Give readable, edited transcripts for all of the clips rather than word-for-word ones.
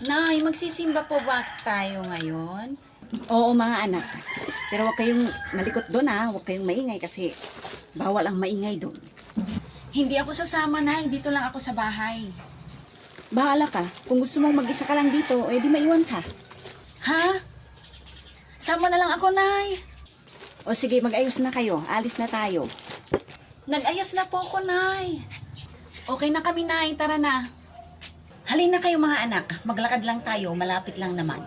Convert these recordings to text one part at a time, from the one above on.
Nay, magsisimba po ba tayo ngayon? Oo mga anak. Pero huwag kayong malikot doon ha. Huwag kayong maingay kasi bawal ang maingay doon. Hindi ako sasama, Nay. Dito lang ako sa bahay. Bahala ka. Kung gusto mong mag-isa ka lang dito, eh di maiwan ka. Ha? Sama na lang ako, Nay. O sige, mag-ayos na kayo. Alis na tayo. Nag-ayos na po ako, Nay. Okay na kami, Nay. Tara na. Halina kayo mga anak. Maglakad lang tayo. Malapit lang naman.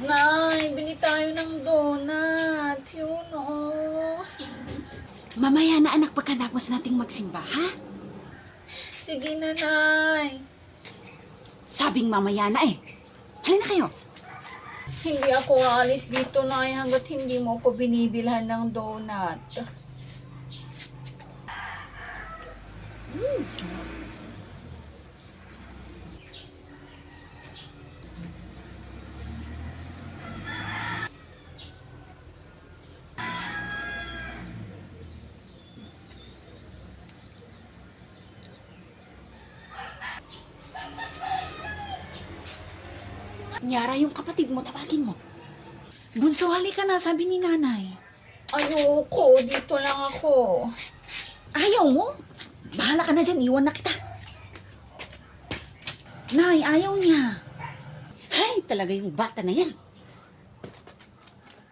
Nay, bili tayo ng donut. Yun, oh. Mamaya na anak pagkatapos nating magsimba, ha? Sige na, Nay. Sabing mamaya na eh. Halina kayo. Hindi ako aalis dito, Nay, hanggat hindi mo ko binibilhan ng donut. Sarap. Nyara, yung kapatid mo, tawagin mo. Bunso, halika na, sabi ni nanay. Ayoko, dito lang ako. Ayaw mo? Bahala ka na dyan, iwan na kita. Nay, ayaw niya. Hay, talaga yung bata na yan.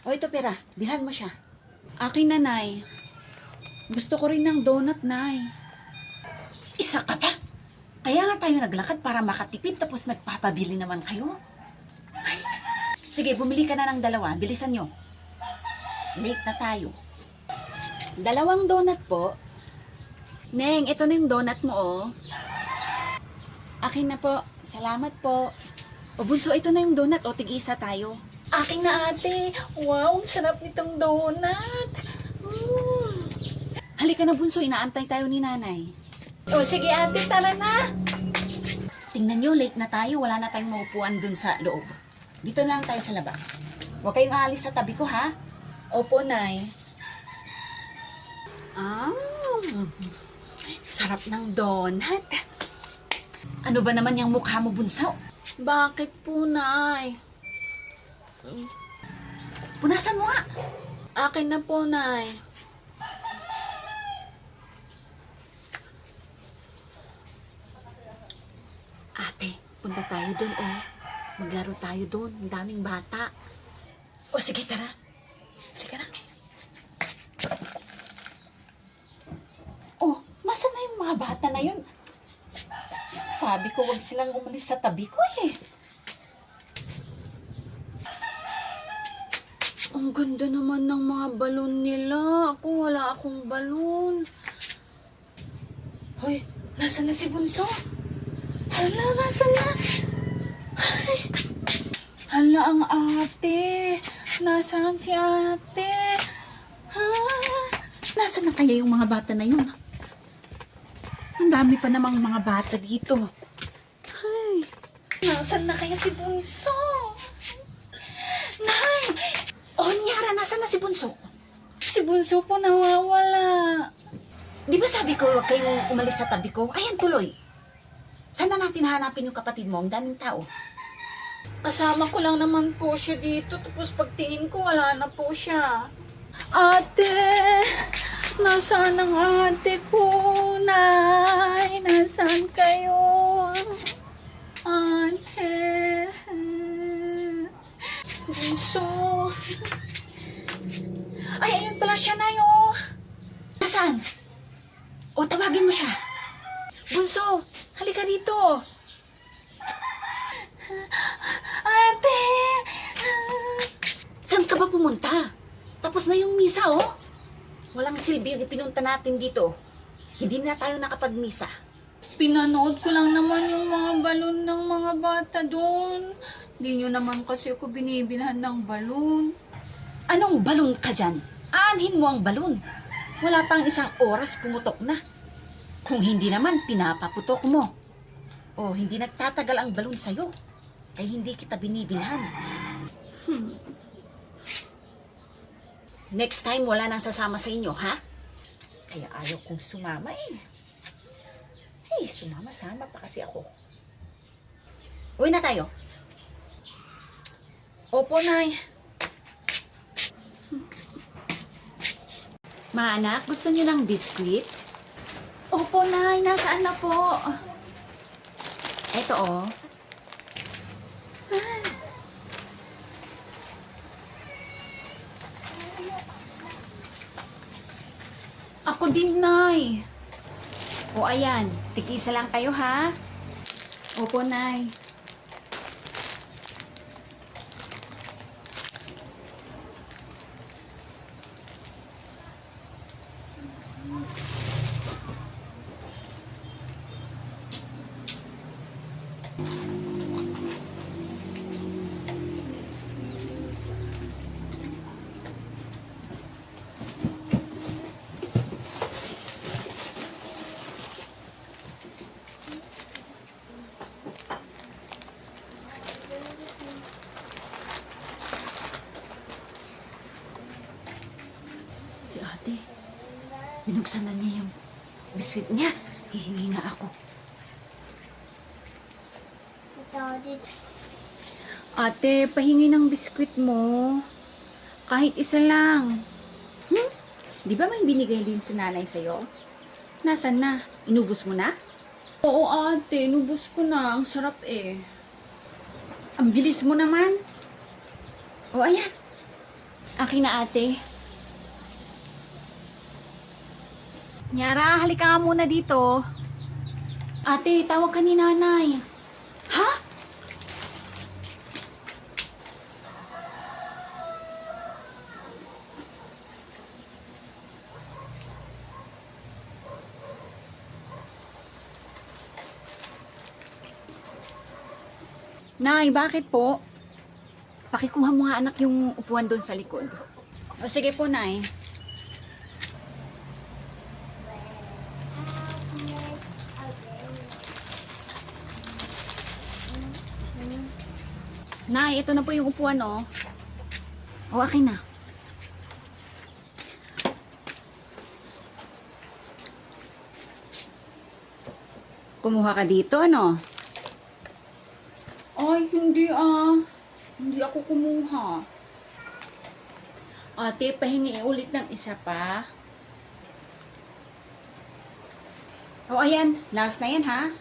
O ito pera, bilhan mo siya. Akin na, Nay. Gusto ko rin ng donut, Nay. Isa ka pa? Kaya nga tayo naglakad para makatipid tapos nagpapabili naman kayo. Ay, sige, bumili ka na ng dalawa. Bilisan nyo. Late na tayo. 2 donut po. Neng, ito na yung donut mo, oh. Akin na po. Salamat po. O bunso, ito na yung donut, oh. Tig-isa tayo. Akin na, ate. Wow, ang sarap nitong donut. Halika na, bunso. Inaantay tayo ni nanay. O, sige, ate. Tara na. Tingnan nyo, late na tayo. Wala na tayong maupuan dun sa loob. Dito na lang tayo sa labas. Huwag kayong aalis sa tabi ko, ha? Opo, Nay. Sarap ng donut. Ano ba naman yung mukha mo, bunso? Bakit po, Nay? Punasan mo nga. Akin na po, Nay. Ate, punta tayo doon, oh. Maglaro tayo doon. Ang daming bata. O sige, tara. Halika na. Oh, nasa na yung mga bata na yun? Sabi ko, wag silang umalis sa tabi ko eh. Ang ganda naman ng mga balon nila. Ako, wala akong balon. Hoy, nasa na si Bunso? Hala, nasa na? Ay, hala ang ate. Nasaan si ate? Ha? Nasaan na kaya yung mga bata na yun? Ang dami pa namang mga bata dito. Ay, nasaan na kaya si Bunso? Nay! Oh, Nyara, nasaan na si Bunso? Si Bunso po nawawala. Di ba sabi ko huwag kayong umalis sa tabi ko? Ayan, tuloy. Saan na natin hanapin yung kapatid mo? Ang daming tao. Kasama ko lang naman po siya dito. Tapos pagtingin ko, wala na po siya. Ate! Nasaan ang ate ko? Nay! Nasaan kayo? Ate! Bunso! Ay, ayun pala siya, Nay, oh! Nasaan? O, tawagin mo siya. Bunso! Halika dito! Ate! Saan ka ba pumunta? Tapos na yung misa, oh. Walang silbi yung ipinunta natin dito. Hindi na tayo nakapagmisa. Pinanood ko lang naman yung mga balon ng mga bata doon. Hindi nyo naman kasi ako binibilhan ng balon. Anong balon ka dyan? Aanhin mo ang balon. Wala pang 1 oras pumutok na. Kung hindi naman, pinapaputok mo. O, hindi nagtatagal ang balon sa'yo. Ay hindi kita binibilhan. Next time, wala nang sasama sa inyo, ha? Kaya ayaw kong sumama eh. Hey, sumama-sama pa kasi ako. Uwi na tayo. Opo, Nay. Mga anak, gusto niyo ng biskwit? Opo, Nay. Nasaan na po? Ito, oh. Ako din, Nay. O, ayan. Tig-isa lang kayo, ha? Opo, Nay. Si ate, binuksan na niya yung biskwit niya. Hihingi nga ako. Ate, pahingi ng biskwit mo. Kahit isa lang. Di ba may binigay din si nanay sa'yo? Nasaan na? Inubos mo na? Oo ate, inubos ko na. Ang sarap eh. Ang bilis mo naman. O ayan. Akin na ate. Nyara, halika ka muna dito. Ate, tawag ka ni nanay. Ha? Nay, bakit po? Pakikuha mo nga anak yung upuan doon sa likod. O sige po, Nay. Nay, ito na po yung upuan, oh. O, akin na. Kumuha ka dito, ano? Ay, hindi ah. Hindi ako kumuha. Ate, pahingi ulit ng isa pa. O, ayan. Last na yan, ha?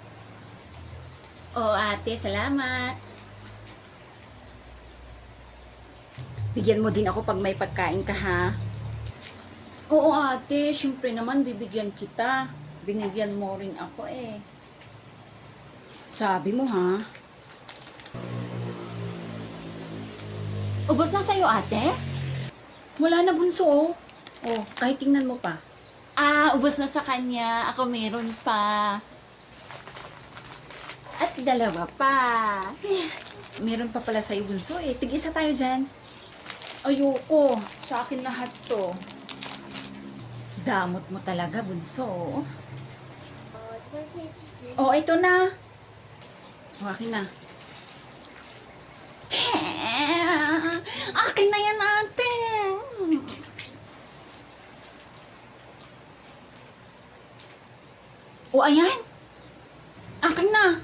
O, ate, salamat. Bigyan mo din ako pag may pagkain ka, ha? Oo, ate. Siyempre naman, bibigyan kita. Binigyan mo rin ako, eh. Sabi mo, ha? Ubot na sa'yo, ate? Wala na, bunso, oh. Oh, kahit tingnan mo pa. Ah, ubos na sa kanya. Ako meron pa. At dalawa pa. Meron pa pala sa'yo, bunso, eh. Tig-isa tayo dyan. Ayoko. Sa akin lahat to. Damot mo talaga, bunso. Oh, ito na. Oh, akin na. Akin na yan, ate. O, ayan. Akin na.